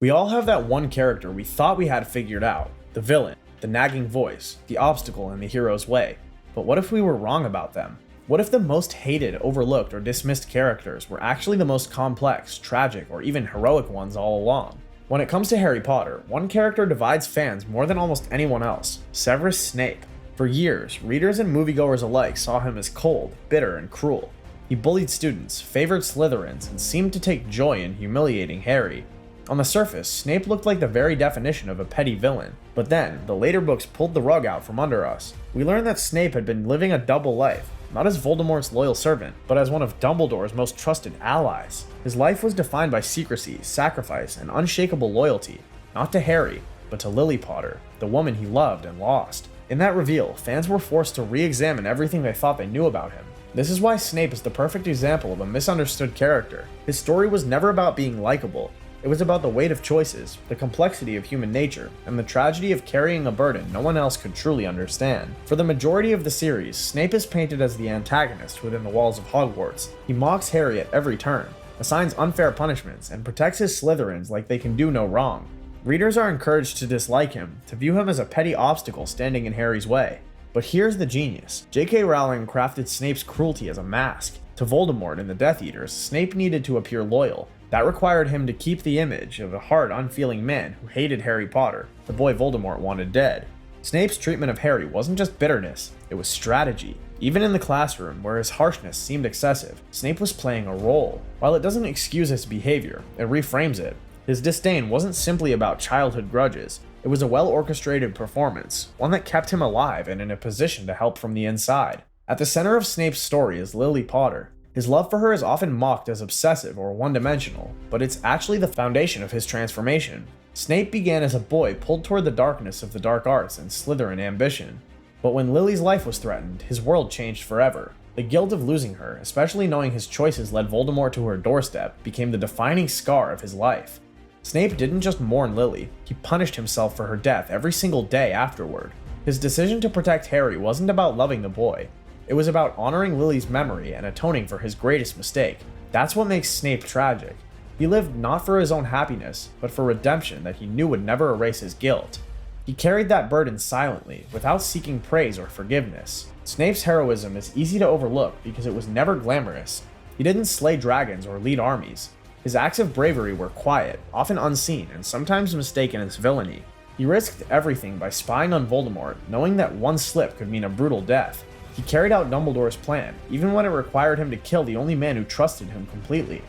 We all have that one character we thought we had figured out, the villain, the nagging voice, the obstacle in the hero's way. But what if we were wrong about them? What if the most hated, overlooked, or dismissed characters were actually the most complex, tragic, or even heroic ones all along? When it comes to Harry Potter, one character divides fans more than almost anyone else: Severus Snape. For years, readers and moviegoers alike saw him as cold, bitter, and cruel. He bullied students, favored Slytherins, and seemed to take joy in humiliating Harry. On the surface, Snape looked like the very definition of a petty villain, but then, the later books pulled the rug out from under us. We learned that Snape had been living a double life, not as Voldemort's loyal servant, but as one of Dumbledore's most trusted allies. His life was defined by secrecy, sacrifice, and unshakable loyalty, not to Harry, but to Lily Potter, the woman he loved and lost. In that reveal, fans were forced to re-examine everything they thought they knew about him. This is why Snape is the perfect example of a misunderstood character. His story was never about being likable. It was about the weight of choices, the complexity of human nature, and the tragedy of carrying a burden no one else could truly understand. For the majority of the series, Snape is painted as the antagonist within the walls of Hogwarts. He mocks Harry at every turn, assigns unfair punishments, and protects his Slytherins like they can do no wrong. Readers are encouraged to dislike him, to view him as a petty obstacle standing in Harry's way. But here's the genius. J.K. Rowling crafted Snape's cruelty as a mask. To Voldemort and the Death Eaters, Snape needed to appear loyal. That required him to keep the image of a hard, unfeeling man who hated Harry Potter, the boy Voldemort wanted dead. Snape's treatment of Harry wasn't just bitterness, it was strategy. Even in the classroom, where his harshness seemed excessive, Snape was playing a role. While it doesn't excuse his behavior, it reframes it. His disdain wasn't simply about childhood grudges. It was a well-orchestrated performance, one that kept him alive and in a position to help from the inside. At the center of Snape's story is Lily Potter. His love for her is often mocked as obsessive or one-dimensional, but it's actually the foundation of his transformation. Snape began as a boy pulled toward the darkness of the dark arts and Slytherin ambition. But when Lily's life was threatened, his world changed forever. The guilt of losing her, especially knowing his choices led Voldemort to her doorstep, became the defining scar of his life. Snape didn't just mourn Lily, he punished himself for her death every single day afterward. His decision to protect Harry wasn't about loving the boy. It was about honoring Lily's memory and atoning for his greatest mistake. That's what makes Snape tragic. He lived not for his own happiness, but for redemption that he knew would never erase his guilt. He carried that burden silently, without seeking praise or forgiveness. Snape's heroism is easy to overlook because it was never glamorous. He didn't slay dragons or lead armies. His acts of bravery were quiet, often unseen, and sometimes mistaken as villainy. He risked everything by spying on Voldemort, knowing that one slip could mean a brutal death. He carried out Dumbledore's plan, even when it required him to kill the only man who trusted him completely.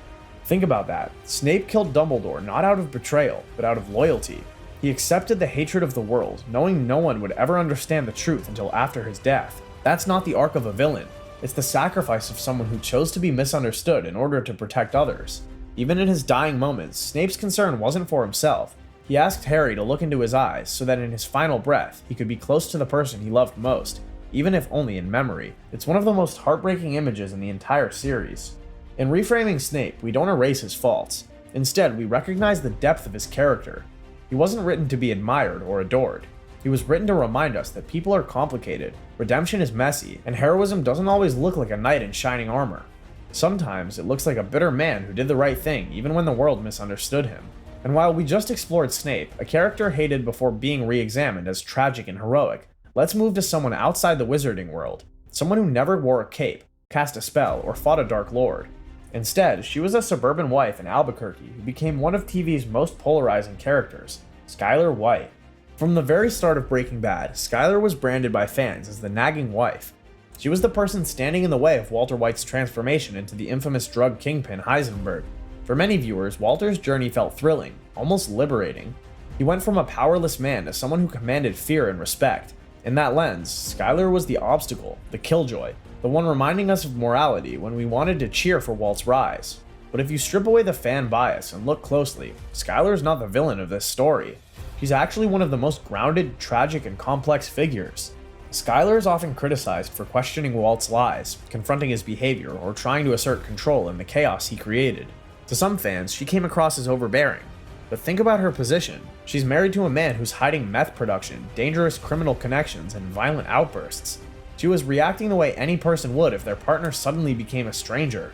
Think about that. Snape killed Dumbledore not out of betrayal, but out of loyalty. He accepted the hatred of the world, knowing no one would ever understand the truth until after his death. That's not the arc of a villain. It's the sacrifice of someone who chose to be misunderstood in order to protect others. Even in his dying moments, Snape's concern wasn't for himself. He asked Harry to look into his eyes so that in his final breath, he could be close to the person he loved most, even if only in memory. It's one of the most heartbreaking images in the entire series. In reframing Snape, we don't erase his faults. Instead, we recognize the depth of his character. He wasn't written to be admired or adored. He was written to remind us that people are complicated, redemption is messy, and heroism doesn't always look like a knight in shining armor. Sometimes it looks like a bitter man who did the right thing even when the world misunderstood him. And while we just explored Snape, a character hated before being re-examined as tragic and heroic, let's move to someone outside the wizarding world. Someone who never wore a cape, cast a spell, or fought a Dark Lord. Instead, she was a suburban wife in Albuquerque who became one of TV's most polarizing characters, Skylar White. From the very start of Breaking Bad, Skylar was branded by fans as the nagging wife. She was the person standing in the way of Walter White's transformation into the infamous drug kingpin Heisenberg. For many viewers, Walter's journey felt thrilling, almost liberating. He went from a powerless man to someone who commanded fear and respect. In that lens, Skylar was the obstacle, the killjoy, the one reminding us of morality when we wanted to cheer for Walt's rise. But if you strip away the fan bias and look closely, Skylar's not the villain of this story. She's actually one of the most grounded, tragic, and complex figures. Skylar is often criticized for questioning Walt's lies, confronting his behavior, or trying to assert control in the chaos he created. To some fans, she came across as overbearing. But think about her position. She's married to a man who's hiding meth production, dangerous criminal connections, and violent outbursts. She was reacting the way any person would if their partner suddenly became a stranger.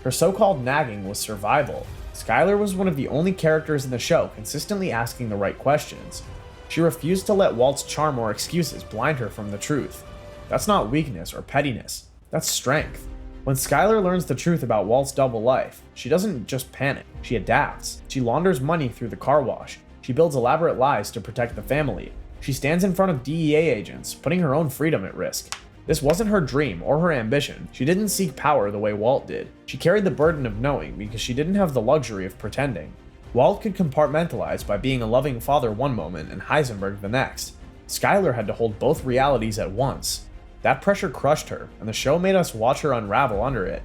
Her so-called nagging was survival. Skylar was one of the only characters in the show consistently asking the right questions. She refused to let Walt's charm or excuses blind her from the truth. That's not weakness or pettiness, that's strength. When Skylar learns the truth about Walt's double life, she doesn't just panic, she adapts. She launders money through the car wash. She builds elaborate lies to protect the family. She stands in front of DEA agents, putting her own freedom at risk. This wasn't her dream or her ambition. She didn't seek power the way Walt did. She carried the burden of knowing because she didn't have the luxury of pretending. Walt could compartmentalize by being a loving father one moment and Heisenberg the next. Skylar had to hold both realities at once. That pressure crushed her, and the show made us watch her unravel under it.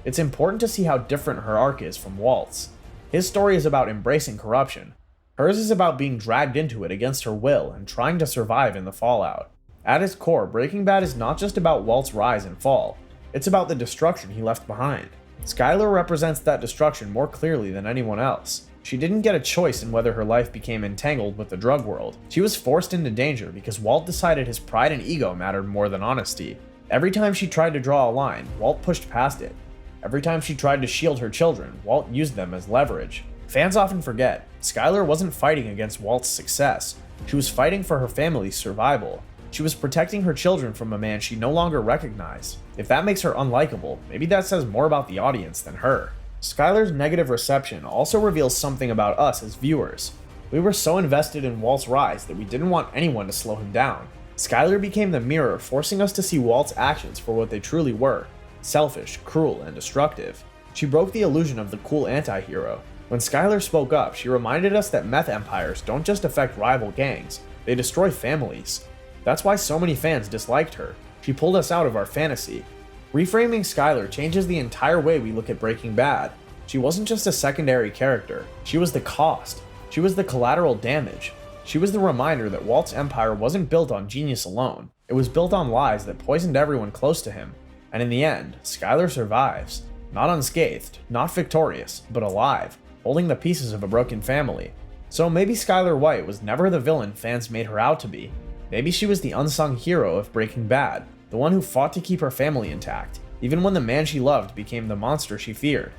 It's important to see how different her arc is from Walt's. His story is about embracing corruption. Hers is about being dragged into it against her will and trying to survive in the fallout. At its core, Breaking Bad is not just about Walt's rise and fall, it's about the destruction he left behind. Skylar represents that destruction more clearly than anyone else. She didn't get a choice in whether her life became entangled with the drug world. She was forced into danger because Walt decided his pride and ego mattered more than honesty. Every time she tried to draw a line, Walt pushed past it. Every time she tried to shield her children, Walt used them as leverage. Fans often forget, Skylar wasn't fighting against Walt's success. She was fighting for her family's survival. She was protecting her children from a man she no longer recognized. If that makes her unlikable, maybe that says more about the audience than her. Skylar's negative reception also reveals something about us as viewers. We were so invested in Walt's rise that we didn't want anyone to slow him down. Skylar became the mirror, forcing us to see Walt's actions for what they truly were: selfish, cruel, and destructive. She broke the illusion of the cool anti-hero. When Skylar spoke up, she reminded us that meth empires don't just affect rival gangs, they destroy families. That's why so many fans disliked her. She pulled us out of our fantasy. Reframing Skylar changes the entire way we look at Breaking Bad. She wasn't just a secondary character, she was the cost. She was the collateral damage. She was the reminder that Walt's empire wasn't built on genius alone. It was built on lies that poisoned everyone close to him. And in the end, Skylar survives. Not unscathed, not victorious, but alive, holding the pieces of a broken family. So maybe Skylar White was never the villain fans made her out to be. Maybe she was the unsung hero of Breaking Bad, the one who fought to keep her family intact, even when the man she loved became the monster she feared.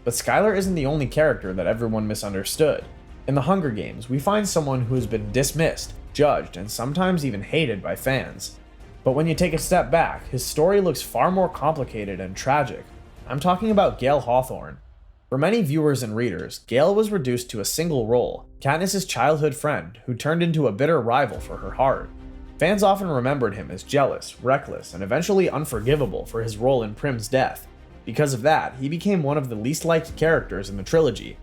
But Skylar isn't the only character that everyone misunderstood. In The Hunger Games, we find someone who has been dismissed, judged, and sometimes even hated by fans. But when you take a step back, his story looks far more complicated and tragic. I'm talking about Gale Hawthorne. For many viewers and readers, Gale was reduced to a single role, Katniss's childhood friend, who turned into a bitter rival for her heart. Fans often remembered him as jealous, reckless, and eventually unforgivable for his role in Prim's death. Because of that, he became one of the least liked characters in the trilogy.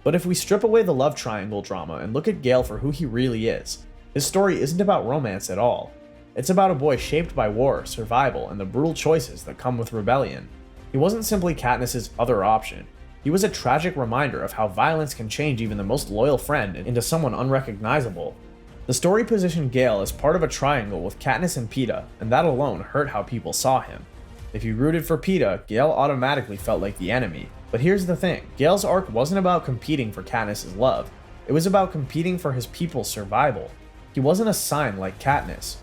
But if we strip away the love triangle drama and look at Gale for who he really is, his story isn't about romance at all. It's about a boy shaped by war, survival, and the brutal choices that come with rebellion. He wasn't simply Katniss's other option. He was a tragic reminder of how violence can change even the most loyal friend into someone unrecognizable. The story positioned Gale as part of a triangle with Katniss and Peeta, and that alone hurt how people saw him. If you rooted for Peeta, Gale automatically felt like the enemy. But here's the thing, Gale's arc wasn't about competing for Katniss's love, it was about competing for his people's survival. He wasn't a sign like Katniss.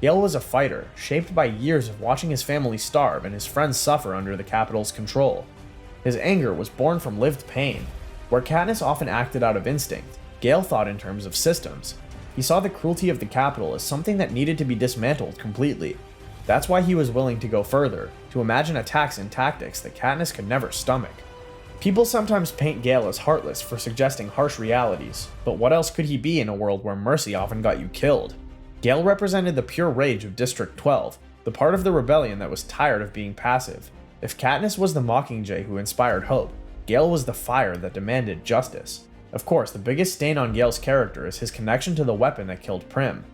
Gale was a fighter, shaped by years of watching his family starve and his friends suffer under the Capitol's control. His anger was born from lived pain. Where Katniss often acted out of instinct, Gale thought in terms of systems. He saw the cruelty of the Capitol as something that needed to be dismantled completely. That's why he was willing to go further, to imagine attacks and tactics that Katniss could never stomach. People sometimes paint Gale as heartless for suggesting harsh realities, but what else could he be in a world where mercy often got you killed? Gale represented the pure rage of District 12, the part of the rebellion that was tired of being passive. If Katniss was the Mockingjay who inspired hope, Gale was the fire that demanded justice. Of course, the biggest stain on Gale's character is his connection to the weapon that killed Prim.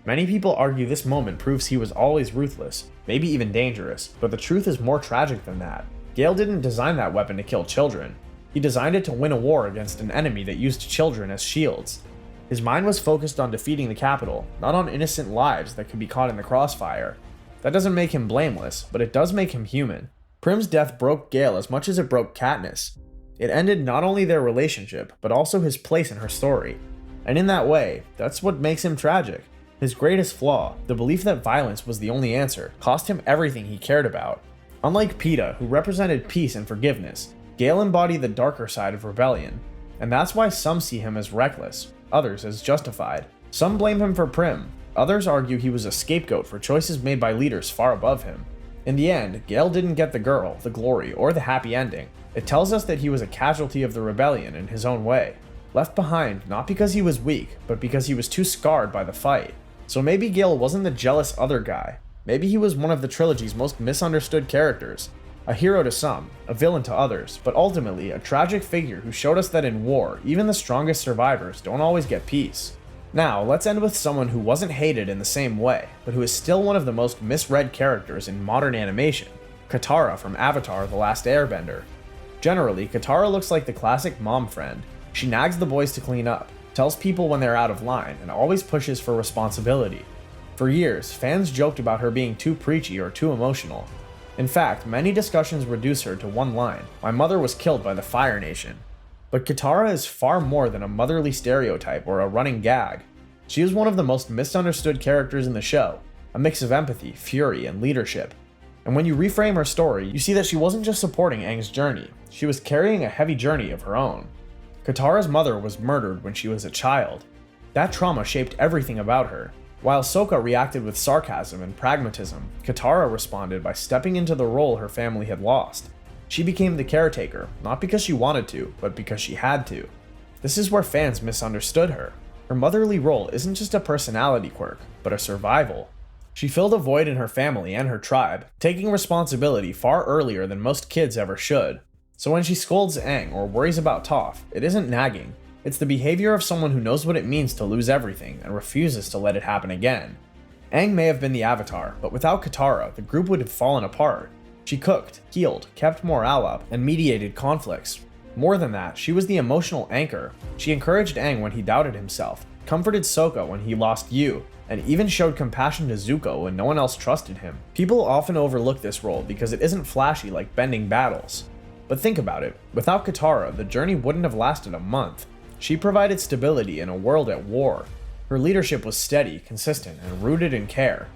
Many people argue this moment proves he was always ruthless, maybe even dangerous, but the truth is more tragic than that. Gale didn't design that weapon to kill children. He designed it to win a war against an enemy that used children as shields. His mind was focused on defeating the Capitol, not on innocent lives that could be caught in the crossfire. That doesn't make him blameless, but it does make him human. Prim's death broke Gale as much as it broke Katniss. It ended not only their relationship, but also his place in her story. And in that way, that's what makes him tragic. His greatest flaw, the belief that violence was the only answer, cost him everything he cared about. Unlike Peeta, who represented peace and forgiveness, Gale embodied the darker side of rebellion, and that's why some see him as reckless, others as justified. Some blame him for Prim, others argue he was a scapegoat for choices made by leaders far above him. In the end, Gale didn't get the girl, the glory, or the happy ending. It tells us that he was a casualty of the rebellion in his own way, left behind not because he was weak, but because he was too scarred by the fight. So maybe Gale wasn't the jealous other guy. Maybe he was one of the trilogy's most misunderstood characters. A hero to some, a villain to others, but ultimately a tragic figure who showed us that in war, even the strongest survivors don't always get peace. Now, let's end with someone who wasn't hated in the same way, but who is still one of the most misread characters in modern animation, Katara from Avatar: The Last Airbender. Generally, Katara looks like the classic mom friend. She nags the boys to clean up, tells people when they're out of line, and always pushes for responsibility. For years, fans joked about her being too preachy or too emotional. In fact, many discussions reduce her to one line: "My mother was killed by the Fire Nation." But Katara is far more than a motherly stereotype or a running gag. She is one of the most misunderstood characters in the show, a mix of empathy, fury, and leadership. And when you reframe her story, you see that she wasn't just supporting Aang's journey, she was carrying a heavy journey of her own. Katara's mother was murdered when she was a child. That trauma shaped everything about her. While Sokka reacted with sarcasm and pragmatism, Katara responded by stepping into the role her family had lost. She became the caretaker, not because she wanted to, but because she had to. This is where fans misunderstood her. Her motherly role isn't just a personality quirk, but a survival. She filled a void in her family and her tribe, taking responsibility far earlier than most kids ever should. So when she scolds Aang or worries about Toph, it isn't nagging. It's the behavior of someone who knows what it means to lose everything and refuses to let it happen again. Aang may have been the Avatar, but without Katara, the group would have fallen apart. She cooked, healed, kept morale up, and mediated conflicts. More than that, she was the emotional anchor. She encouraged Aang when he doubted himself, comforted Sokka when he lost Yu, and even showed compassion to Zuko when no one else trusted him. People often overlook this role because it isn't flashy like bending battles. But think about it, without Katara, the journey wouldn't have lasted a month. She provided stability in a world at war. Her leadership was steady, consistent, and rooted in care.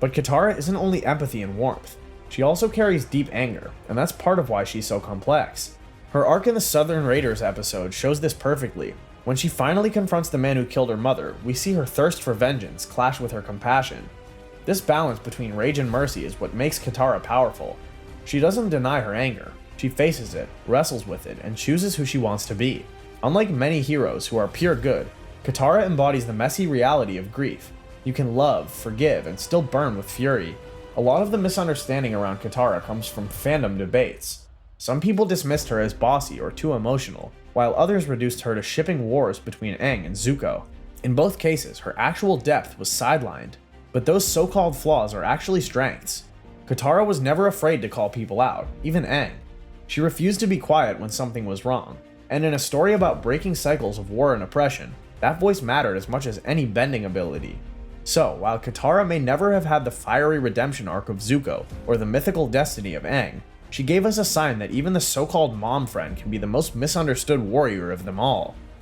But Katara isn't only empathy and warmth. She also carries deep anger, and that's part of why she's so complex. Her arc in the Southern Raiders episode shows this perfectly. When she finally confronts the man who killed her mother, we see her thirst for vengeance clash with her compassion. This balance between rage and mercy is what makes Katara powerful. She doesn't deny her anger. She faces it, wrestles with it, and chooses who she wants to be. Unlike many heroes who are pure good, Katara embodies the messy reality of grief. You can love, forgive, and still burn with fury. A lot of the misunderstanding around Katara comes from fandom debates. Some people dismissed her as bossy or too emotional, while others reduced her to shipping wars between Aang and Zuko. In both cases, her actual depth was sidelined, but those so-called flaws are actually strengths. Katara was never afraid to call people out, even Aang. She refused to be quiet when something was wrong, and in a story about breaking cycles of war and oppression, that voice mattered as much as any bending ability. So, while Katara may never have had the fiery redemption arc of Zuko or the mythical destiny of Aang, she gave us a sign that even the so-called mom friend can be the most misunderstood warrior of them all.